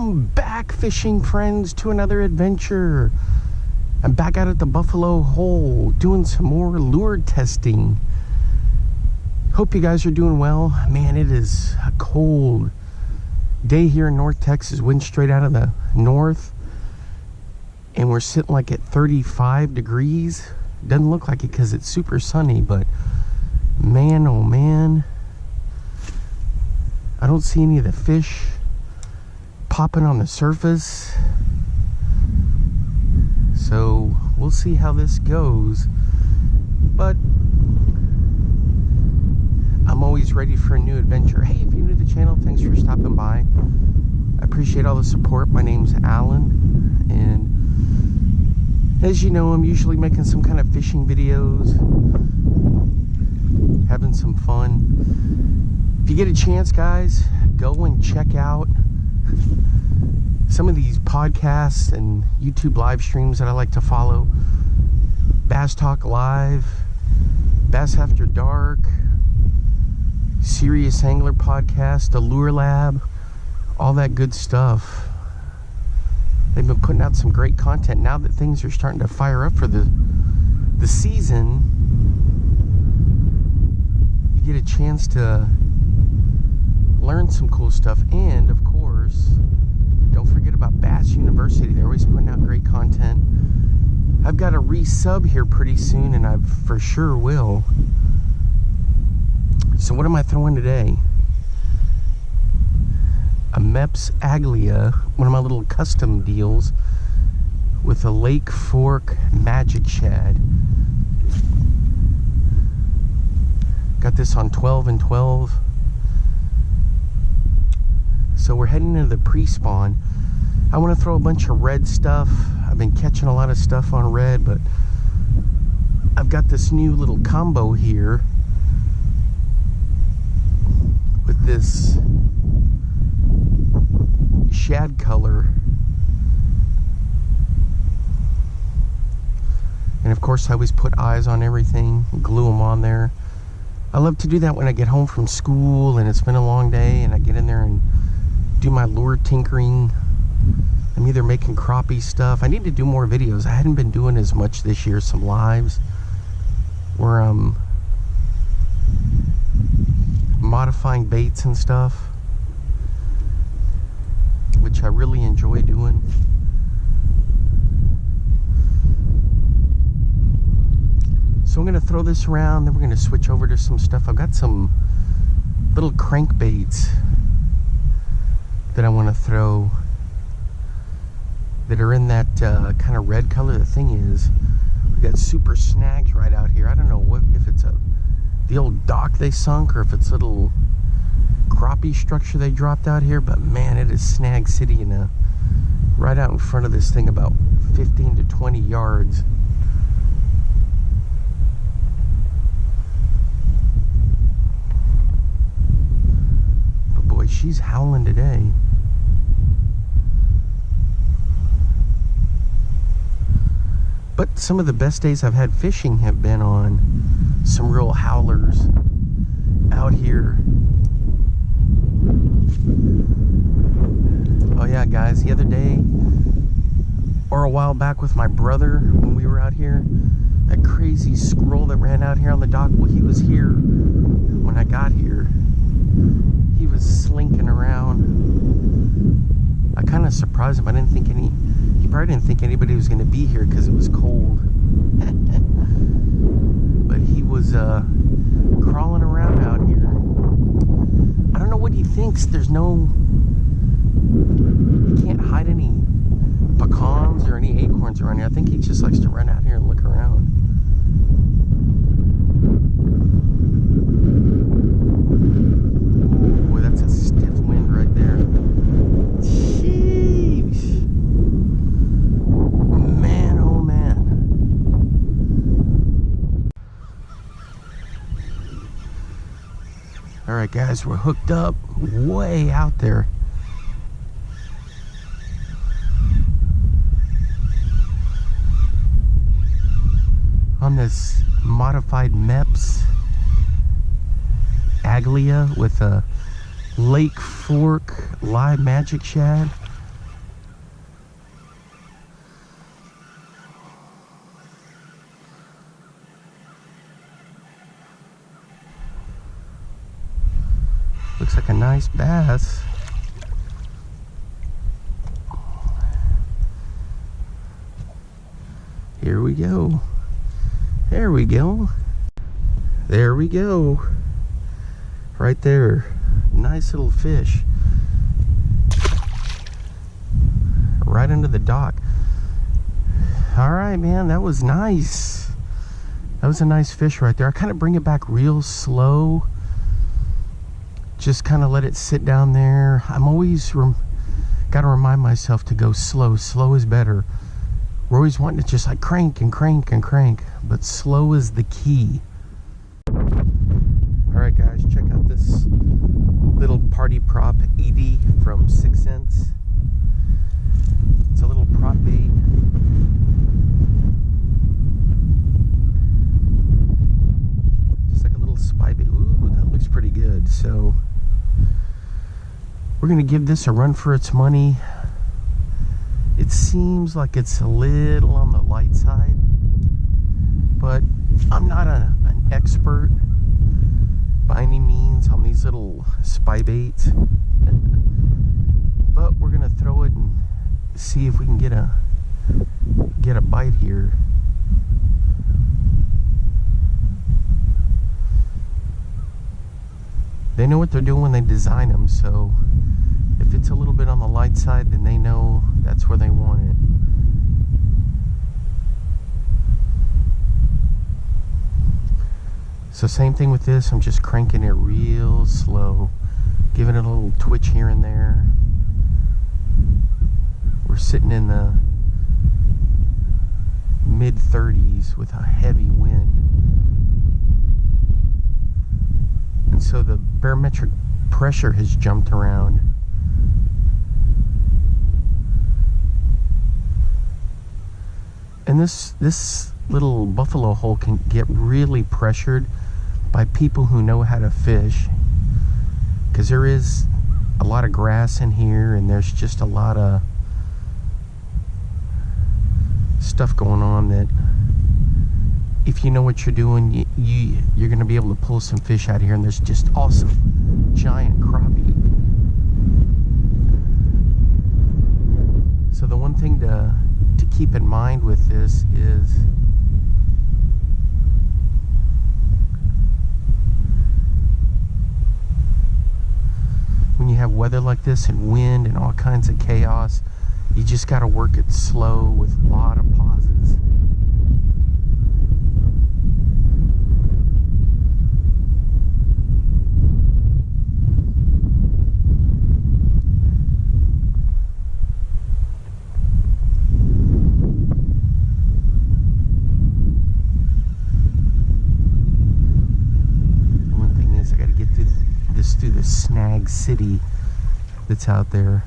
Welcome back, fishing friends, to another adventure. I'm back out at the Buffalo Hole doing some more lure testing. Hope you guys are doing well. Man, it is a cold day here in North Texas. Wind straight out of the north, and we're sitting like at 35 degrees. Doesn't look like it because it's super sunny, but man, oh man, I don't see any of the fish popping on the surface. So we'll see how this goes, but I'm always ready for a new adventure. Hey, if you're new to the channel, thanks for stopping by. I appreciate all the support. My name's Alan, and as you know, I'm usually making some kind of fishing videos, having some fun. If you get a chance, guys, go and check out some of these podcasts and YouTube live streams that I like to follow. Bass Talk Live, Bass After Dark, Serious Angler Podcast, the Lure Lab, all that good stuff. They've been putting out some great content. Now that things are starting to fire up for the season, you get a chance to learn some cool stuff. And of course, don't forget about Bass University. They're always putting out great content. I've got a resub here pretty soon, and I for sure will. So what am I throwing today? A Mepps Aglia, one of my little custom deals, with a Lake Fork Magic Shad. Got this on 12 and 12. So we're heading into the pre-spawn. I want to throw a bunch of red stuff. I've been catching a lot of stuff on red, but I've got this new little combo here with this shad color. And of course, I always put eyes on everything, glue them on there. I love to do that when I get home from school and it's been a long day, and I get in there and do my lure tinkering. I'm either making crappie stuff. I need to do more videos. I hadn't been doing as much this year, some lives where I'm modifying baits and stuff, which I really enjoy doing. So I'm going to throw this around, then we're going to switch over to some stuff. I've got some little crankbaits that I want to throw that are in that kind of red color. The thing is, we got super snags right out here. I don't know what, if it's the old dock they sunk, or if it's a little crappie structure they dropped out here, but man, it is Snag City, right out in front of this thing, about 15 to 20 yards. But boy, she's howling today. But some of the best days I've had fishing have been on some real howlers out here. Oh yeah, guys, the other day, or a while back with my brother, when we were out here, that crazy squirrel that ran out here on the dock, well, he was here when I got here. He was slinking around. I kind of surprised him. He probably didn't think anybody was going to be here because it was cold. But he was crawling around out here. I don't know what he thinks. He can't hide any pecans or any acorns around here. I think he just likes to run out here and look around. Oh boy, that's a stiff wind right there. Jeez. Man, oh man. All right, guys, we're hooked up way out there. On this modified Mepps Aglia with a Lake Fork live magic shad. Looks like a nice bass. Here we go. There we go. There we go. Right there. Nice little fish. Right under the dock. Alright, man, that was nice. That was a nice fish right there. I kind of bring it back real slow. Just kind of let it sit down there. I'm always got to remind myself to go slow. Slow is better. We're always wanting to just like crank and crank and crank, but slow is the key. Alright guys, check out this little party prop 80 from 6 Cents. It's a little prop bait. Just like a little spy bait. Ooh, that looks pretty good. So we're gonna give this a run for its money. It seems like it's a little on the light side, but I'm not an expert by any means on these little spy baits. But we're gonna throw it and see if we can get a bite here. They know what they're doing when they design them, so if it's a little bit on the light side, then they know that's where they want it. So same thing with this, I'm just cranking it real slow, giving it a little twitch here and there. We're sitting in the mid 30s with a heavy wind. And so the barometric pressure has jumped around. And this little buffalo hole can get really pressured by people who know how to fish, because there is a lot of grass in here and there's just a lot of stuff going on that if you know what you're doing, you're going to be able to pull some fish out of here. And there's just awesome giant crappie. So the one thing to keep in mind with this is when you have weather like this and wind and all kinds of chaos, you just got to work it slow with a lot of pauses. Through the snag city that's out there.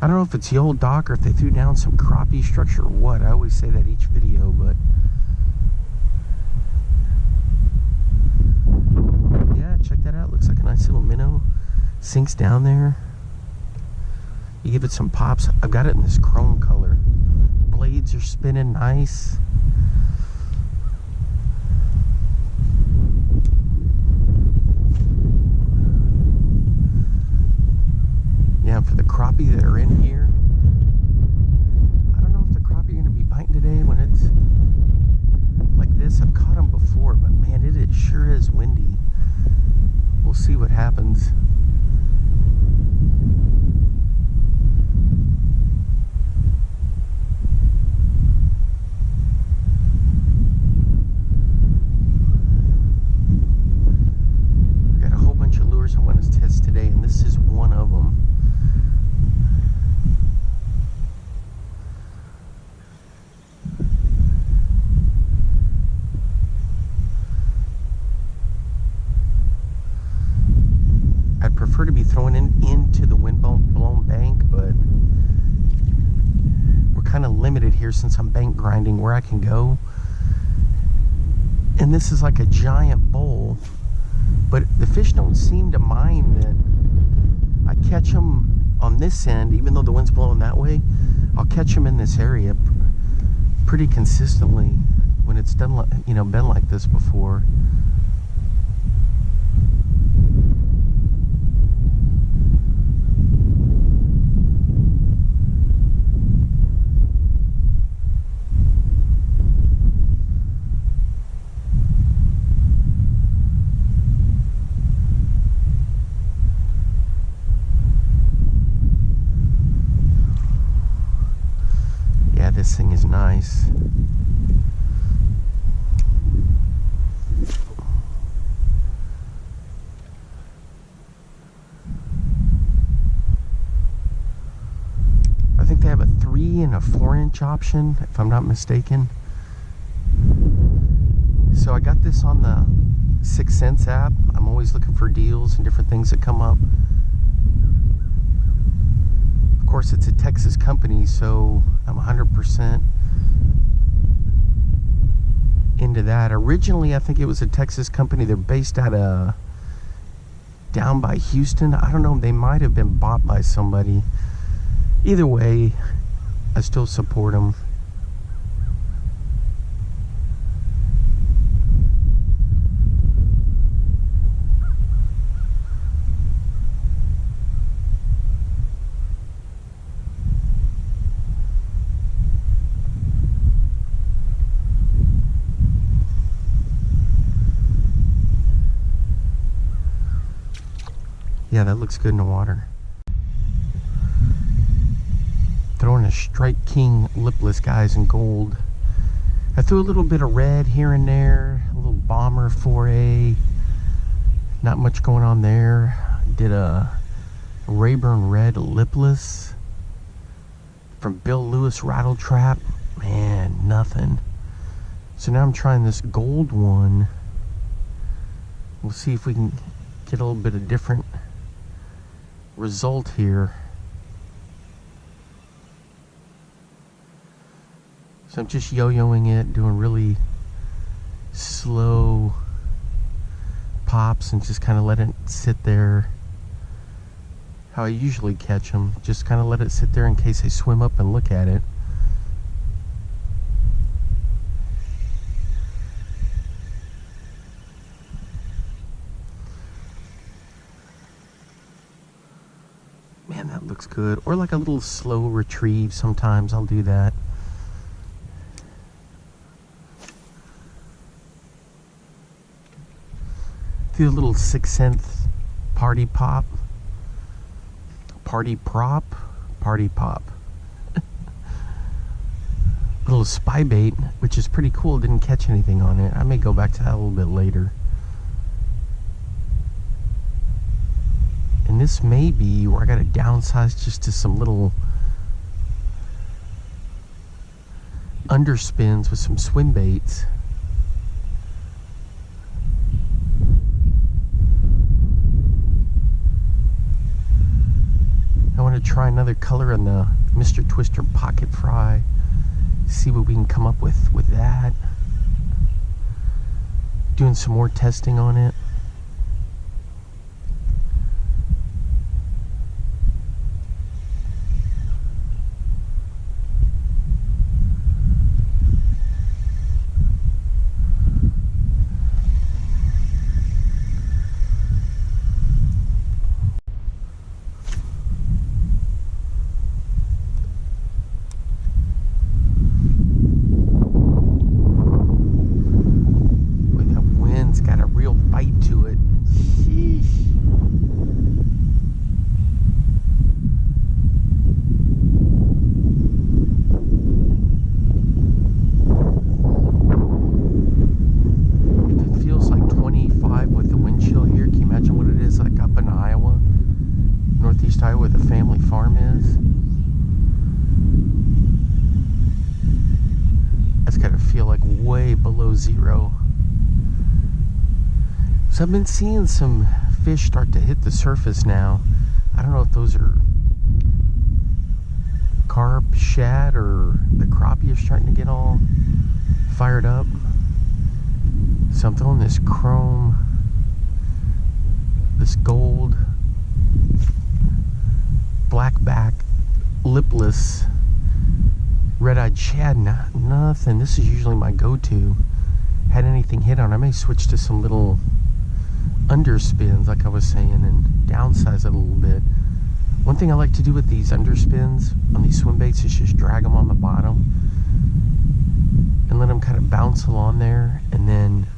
I don't know if it's the old dock or if they threw down some crappie structure or what. I always say that each video, but yeah, check that out. Looks like a nice little minnow. Sinks down there. You give it some pops. I've got it in this chrome color. Blades are spinning nice. Yeah, for the crappie that are in here, I don't know if the crappie are going to be biting today when it's like this. I've caught them before, but man, it sure is windy. We'll see what happens. I got a whole bunch of lures I want to test today, and this is one of them. Prefer to be throwing into the wind-blown bank, but we're kind of limited here since I'm bank grinding where I can go. And this is like a giant bowl, but the fish don't seem to mind that I catch them on this end. Even though the wind's blowing that way, I'll catch them in this area pretty consistently when it's done, you know, been like this before. nice. I think they have a 3 and a 4-inch option, if I'm not mistaken. So I got this on the 6 Cents app. I'm always looking for deals and different things that come up. Of course, it's a Texas company, so I'm 100% into that. Originally, I think it was a Texas company. They're based out of down by Houston. I don't know. They might have been bought by somebody. Either way, I still support them. Yeah, that looks good in the water. Throwing a Strike King lipless, guys, in gold. I threw a little bit of red here and there, a little Bomber 4A. Not much going on there. Did a Rayburn red lipless from Bill Lewis Rattle Trap. Man, nothing. So now I'm trying this gold one. We'll see if we can get a little bit of different result here. So I'm just yo-yoing it, doing really slow pops and just kind of let it sit there how I usually catch them. Just kind of let it sit there in case I swim up and look at it. Man, that looks good. Or like a little slow retrieve. Sometimes I'll do that. Do a little 6 Cents party pop. Party prop. Party pop. A little spy bait, which is pretty cool. Didn't catch anything on it. I may go back to that a little bit later. And this may be where I got to downsize just to some little underspins with some swim baits. I want to try another color on the Mr. Twister Pocket Fry. See what we can come up with that. Doing some more testing on it. Where the family farm is. That's gotta feel like way below zero. So I've been seeing some fish start to hit the surface now. I don't know if those are carp, shad, or the crappie are starting to get all fired up. So I'm throwing this chrome, this gold, blackback, lipless, red-eyed shad. Nothing. This is usually my go-to. Had anything hit on, I may switch to some little underspins, like I was saying, and downsize it a little bit. One thing I like to do with these underspins on these swim baits is just drag them on the bottom and let them kind of bounce along there, and then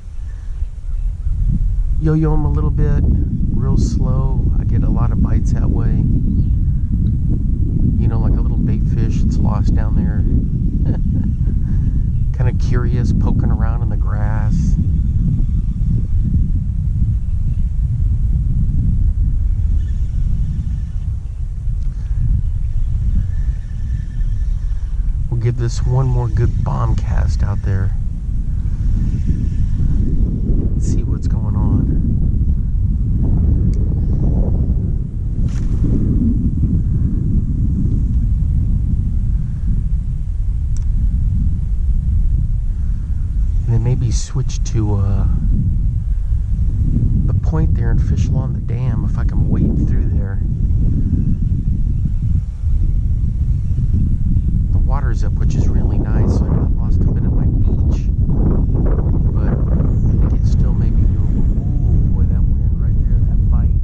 yo-yo them a little bit, real slow. I get a lot of bites that way. You know, like a little bait fish that's lost down there. kind of curious, poking around in the grass. We'll give this one more good bomb cast out there. Let's see what's going on. And then maybe switch to the point there and fish along the dam if I can wade through there. The water's up, which is really nice, so I lost a bit of my beach. But I can still maybe do. Ooh, boy, that wind right there, that bite.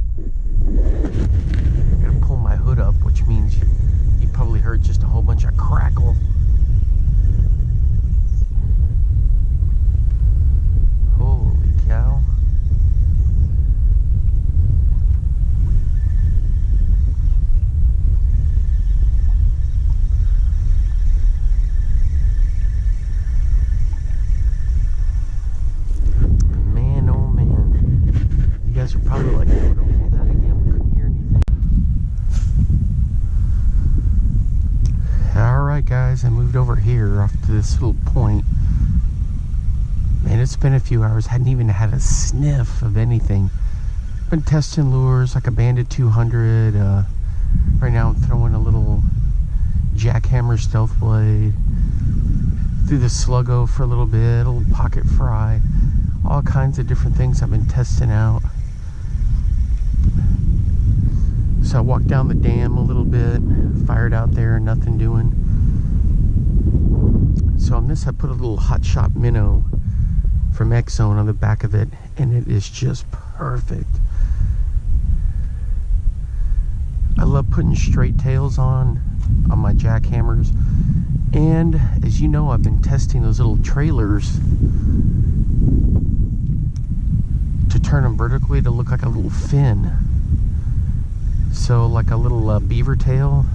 I gotta pull my hood up, which means you probably heard just a whole bunch of crackle. Holy cow. Man, oh man. You guys are probably like, no, don't do that again. We couldn't hear anything. Alright guys, I moved over here off to this little point. Man, it's been a few hours. Hadn't even had a sniff of anything. Been testing lures like a Bandit 200. Right now I'm throwing a little jackhammer stealth blade. Threw the sluggo for a little bit, a little pocket fry. All kinds of different things I've been testing out. So I walked down the dam a little bit, fired out there, nothing doing. So on this I put a little Hot Shot minnow from X-Zone on the back of it, and it is just perfect. I love putting straight tails on my jackhammers, and as you know, I've been testing those little trailers to turn them vertically to look like a little fin, so like a little beaver tail.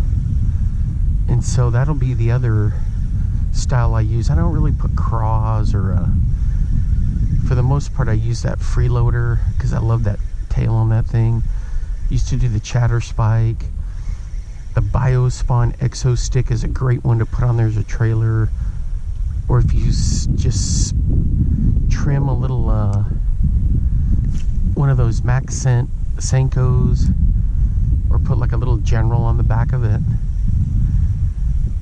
And so that'll be the other style I use. I don't really put craws or for the most part I use that freeloader because I love that tail on that thing. Used to do the chatter spike. The Biospawn Exo stick is a great one to put on there as a trailer, or if you just trim a little one of those Max Scent Senkos, or put like a little General on the back of it.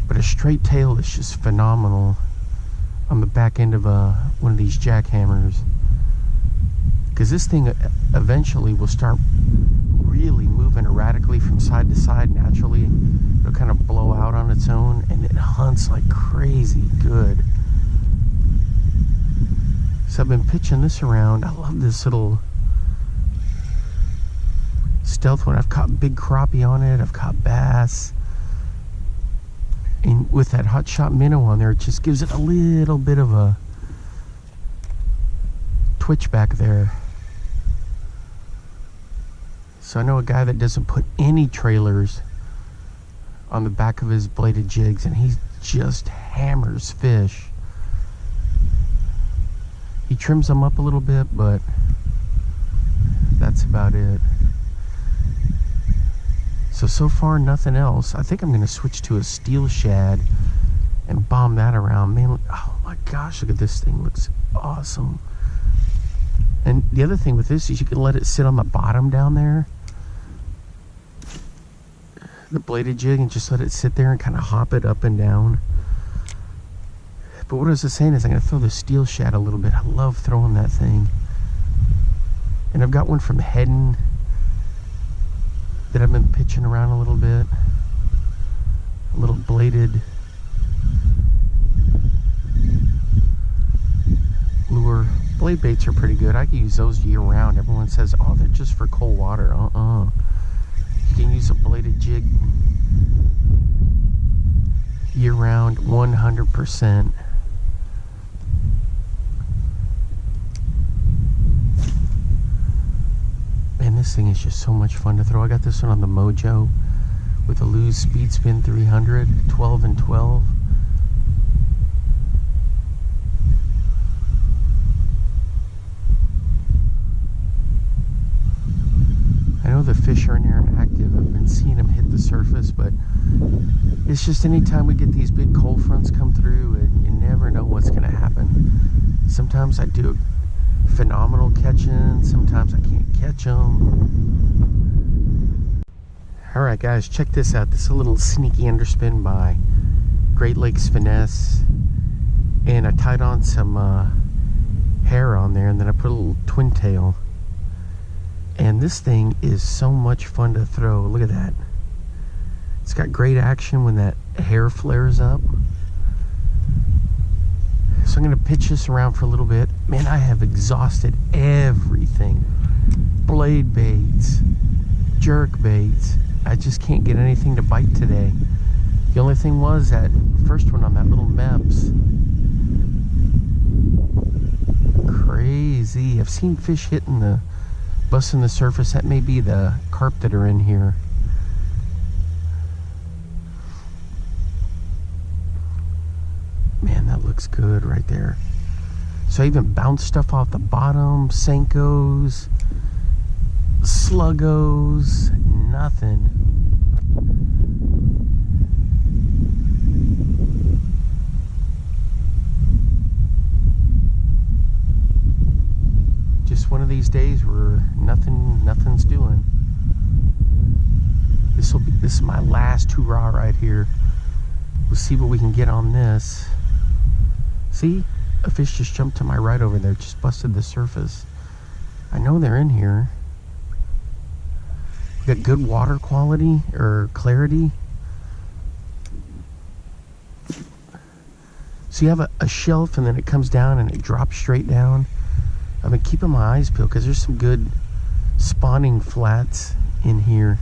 But a straight tail is just phenomenal on the back end of one of these jackhammers, because this thing eventually will start really moving erratically from side to side naturally. It'll kind of blow out on its own, and it hunts like crazy good. So I've been pitching this around. I love this little stealth one. I've caught big crappie on it, I've caught bass, and with that Hot Shot minnow on there, it just gives it a little bit of a twitch back there. So I know a guy that doesn't put any trailers on the back of his bladed jigs, and he just hammers fish. He trims them up a little bit, but that's about it. So far nothing else. I think I'm gonna switch to a steel shad and bomb that around. Man, oh my gosh, look at this thing, looks awesome. And the other thing with this is you can let it sit on the bottom down there, the bladed jig, and just let it sit there and kind of hop it up and down. But what I was saying is I'm gonna throw the steel shad a little bit. I love throwing that thing. And I've got one from Hedden that I've been pitching around a little bit. A little bladed lure. Blade baits are pretty good. I can use those year round. Everyone says, oh, they're just for cold water. You can use a bladed jig year round, 100%. Man, this thing is just so much fun to throw. I got this one on the Mojo with a Lew's Speed Spin 300, 12 and 12. the fish are in there and active. I've been seeing them hit the surface, but it's just anytime we get these big cold fronts come through, and you never know what's going to happen. Sometimes I do phenomenal catching, sometimes I can't catch them. Alright guys, check this out. This is a little sneaky underspin by Great Lakes Finesse, and I tied on some hair on there, and then I put a little twin tail. And this thing is so much fun to throw. Look at that. It's got great action when that hair flares up. So I'm going to pitch this around for a little bit. Man, I have exhausted everything. Blade baits, jerk baits. I just can't get anything to bite today. The only thing was that first one on that little Mepps. Crazy. I've seen fish hitting the, busting the surface. That may be the carp that are in here. Man, that looks good right there. So I even bounced stuff off the bottom, Senkos, Sluggos, nothing. Just one of these days where nothing's doing. This is my last hurrah right here. We'll see what we can get on this. See, a fish just jumped to my right over there, just busted the surface. I know they're in here. We got good water quality or clarity. So you have a shelf, and then it comes down and it drops straight down. I've been keeping my eyes peeled because there's some good spawning flats in here.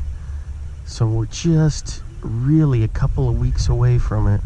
So we're just really a couple of weeks away from it.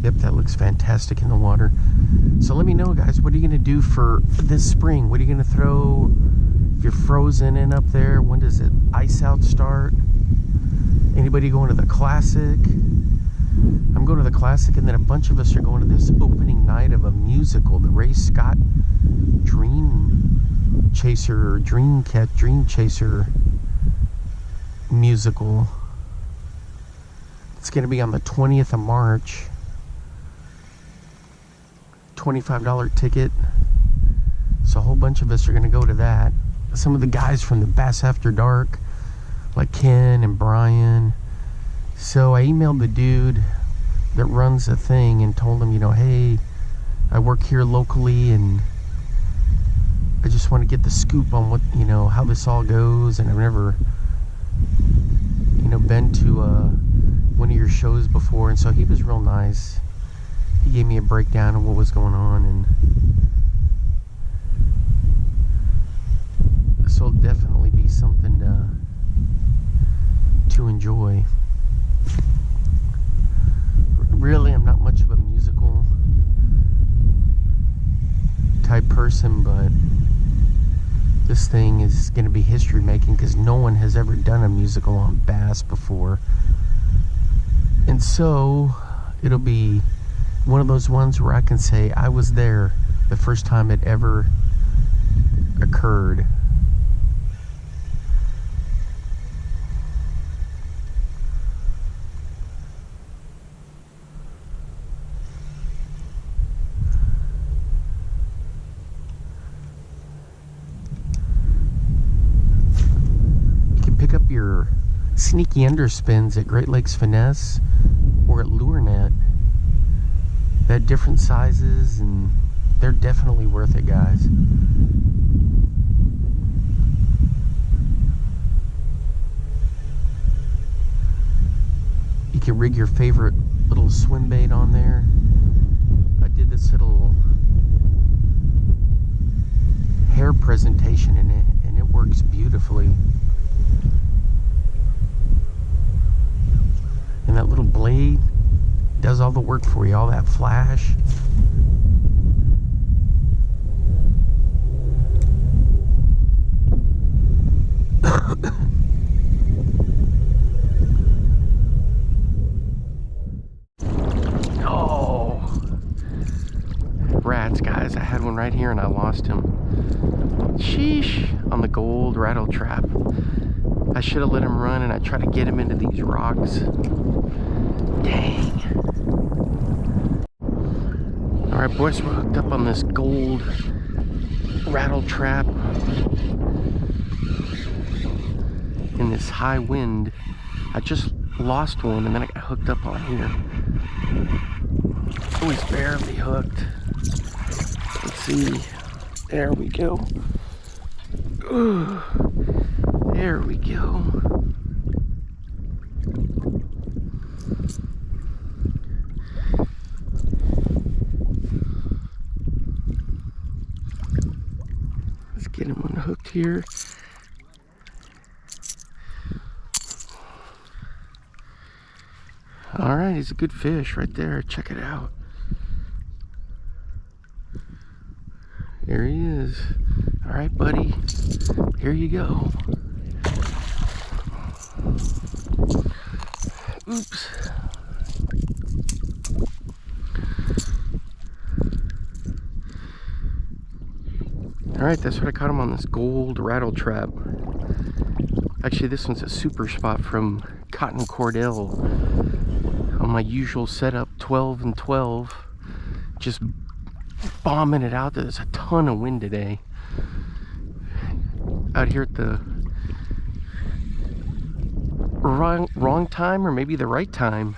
Yep, that looks fantastic in the water. So let me know, guys, what are you going to do for this spring? What are you going to throw if you're frozen in up there? When does it ice out start? Anybody going to the Classic? I'm going to the Classic, and then a bunch of us are going to this opening night of a musical, the Ray Scott Dream Chaser, Dream Chaser musical. It's going to be on the 20th of March. $25 ticket. So a whole bunch of us are going to go to that. Some of the guys from the Bass After Dark, like Ken and Brian. So I emailed the dude that runs the thing and told him, you know, hey, I work here locally and I just want to get the scoop on what, you know, how this all goes, and I've never, you know, been to one of your shows before. And so he was real nice. He gave me a breakdown of what was going on, and this will definitely be something to enjoy. Really, I'm not much of a musical type person, but this thing is going to be history making because no one has ever done a musical on bass before. And so it'll be one of those ones where I can say I was there the first time it ever occurred. You can pick up your sneaky underspins at Great Lakes Finesse or at LureNet. They had different sizes, and they're definitely worth it, guys. rig your favorite little swim bait on there. I did this little hair presentation in it, and it works beautifully. And that little blade does all the work for you, all that flash. Oh, rats, guys. I had one right here and I lost him. Sheesh, on the gold rattle trap. I should have let him run, and I tried to get him into these rocks. Dang. Alright, boys, we're hooked up on this gold rattle trap in this high wind. I just lost one, and then I got hooked up on here. Oh, he's barely hooked. Let's see. There we go. Ooh, there we go. Let's get him unhooked here. All right, he's a good fish right there. Check it out. There he is. All right, buddy. Here you go. Oops. All right, that's what I caught him on, this gold rattle trap. Actually, this one's a super spot from Cotton Cordell. On my usual setup, 12 and 12. Just bombing it out. There's a ton of wind today. Out here at the wrong time, or maybe the right time.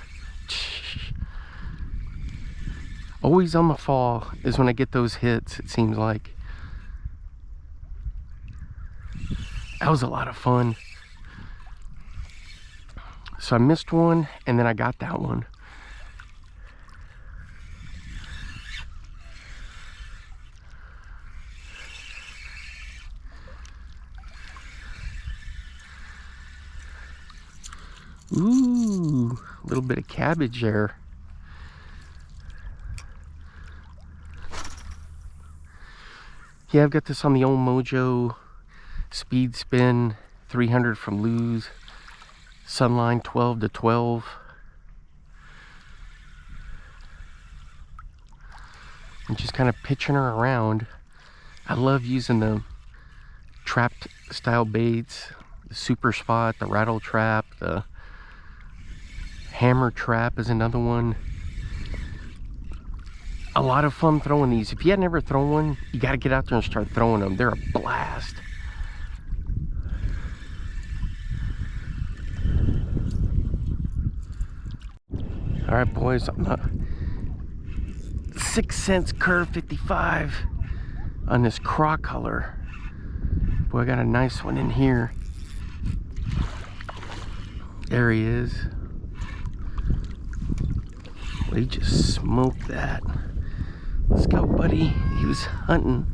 Always on the fall is when I get those hits, it seems like. That was a lot of fun. So I missed one, and then I got that one. Ooh, a little bit of cabbage there. Yeah, I've got this on the old Mojo Speed Spin 300 from Lew's. Sunline 12 to 12. I'm just kind of pitching her around. I love using the trapped style baits. The super spot, the rattle trap, the hammer trap is another one. A lot of fun throwing these. If you had never thrown one, you got to get out there and start throwing them. They're a blast. All right, boys, I'm not 6 cents curve 55 on this craw color. Boy, I got a nice one in here. There he is. Well, he just smoked that. Let's go, buddy. He was hunting.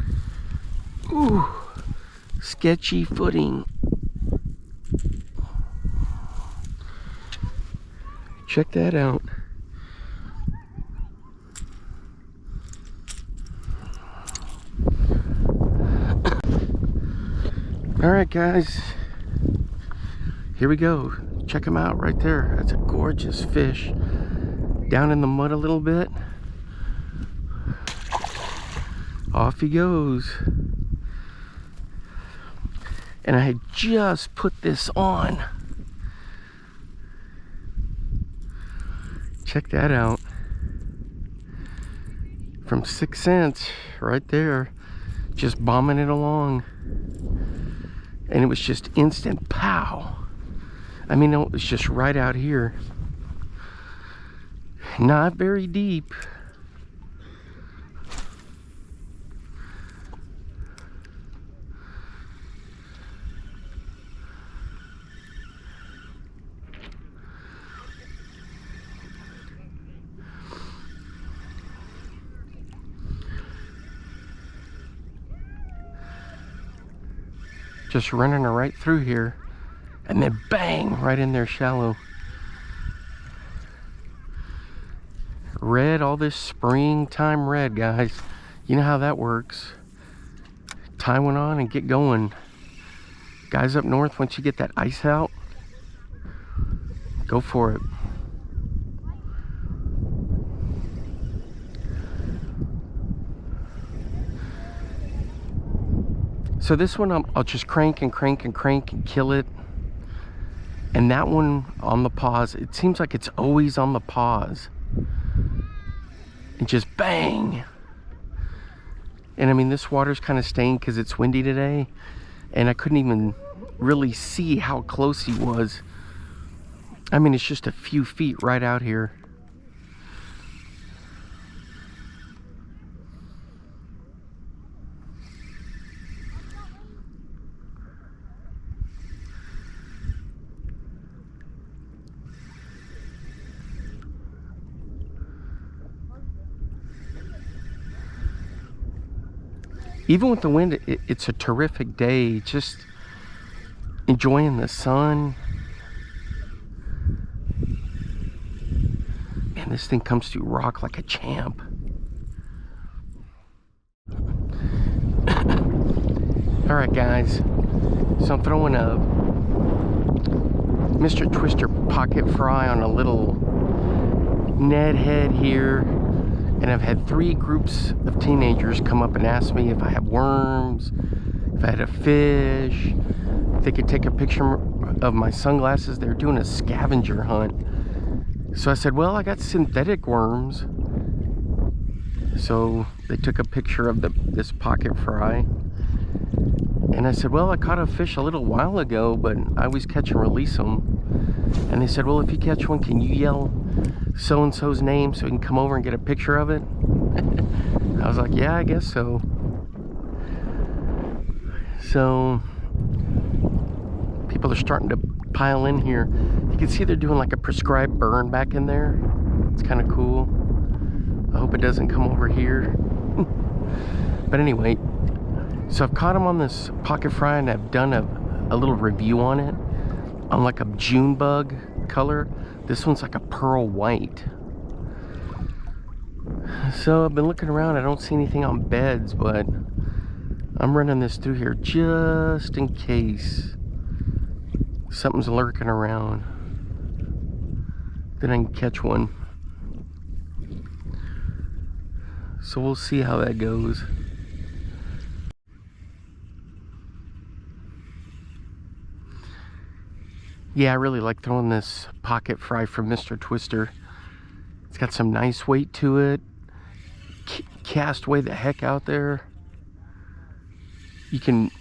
Ooh, sketchy footing. Check that out. All right, guys, here we go. Check him out right there. That's a gorgeous fish. Down in the mud a little bit. Off he goes. And I had just put this on. Check that out. From 6 cents right there. Just bombing it along. And it was just instant pow. I mean, it was just right out here. Not very deep. Just running her right through here. And then bang, right in there shallow. Red, all this springtime red, guys. You know how that works. Tie one on and get going. Guys up north, once you get that ice out, go for it. So this one, I'll just crank and crank and crank and kill it. And that one on the pause, it seems like it's always on the pause. And just bang. And I mean, this water's kind of stained because it's windy today. And I couldn't even really see how close he was. I mean, it's just a few feet right out here. Even with the wind, it's a terrific day. Just enjoying the sun. Man, this thing comes through rock like a champ. Alright guys, so I'm throwing a Mr. Twister pocket fry on a little Ned head here. And I've had 3 groups of teenagers come up and ask me if I have worms, if I had a fish, if they could take a picture of my sunglasses. They're doing a scavenger hunt. So I said, well, I got synthetic worms. So they took a picture of this pocket fry. And I said, well, I caught a fish a little while ago, but I always catch and release them. And they said, well, if you catch one, can you yell so-and-so's name so we can come over and get a picture of it? I was like, yeah, I guess so. So people are starting to pile in here. You can see they're doing like a prescribed burn back in there. It's kind of cool. I hope it doesn't come over here. But anyway, so I've caught them on this pocket fry and I've done a little review on it. On like a June bug color. This one's like a pearl white. So I've been looking around. I don't see anything on beds, but I'm running this through here just in case something's lurking around. Then I can catch one. So we'll see how that goes. Yeah, I really like throwing this pocket fry from Mr. Twister. It's got some nice weight to it. Cast way the heck out there. You can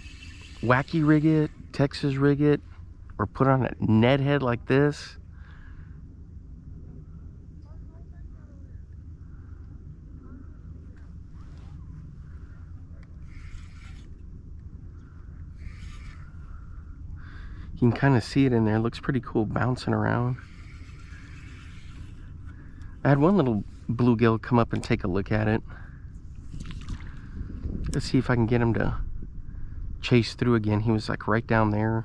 wacky rig it, Texas rig it, or put on a Ned head like this. You can kind of see it in there. It looks pretty cool bouncing around. I had one little bluegill come up and take a look at it. Let's see if I can get him to chase through again. He was like right down there.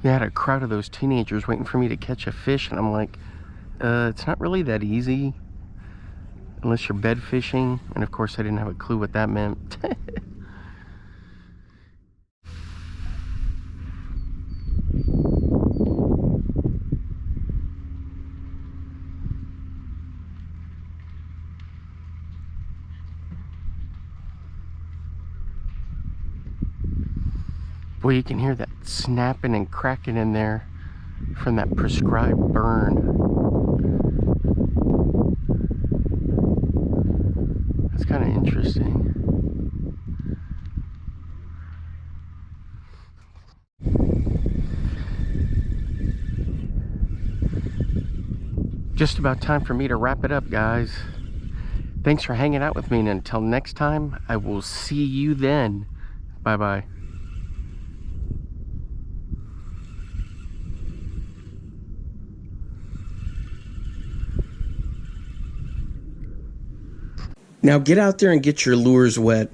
Yeah, I had a crowd of those teenagers waiting for me to catch a fish, and I'm like, it's not really that easy unless you're bed fishing. And of course I didn't have a clue what that meant. Boy, you can hear that snapping and cracking in there from that prescribed burn. That's kind of interesting. Just about time for me to wrap it up, guys. Thanks for hanging out with me, and until next time, I will see you then. Bye-bye. Now get out there and get your lures wet.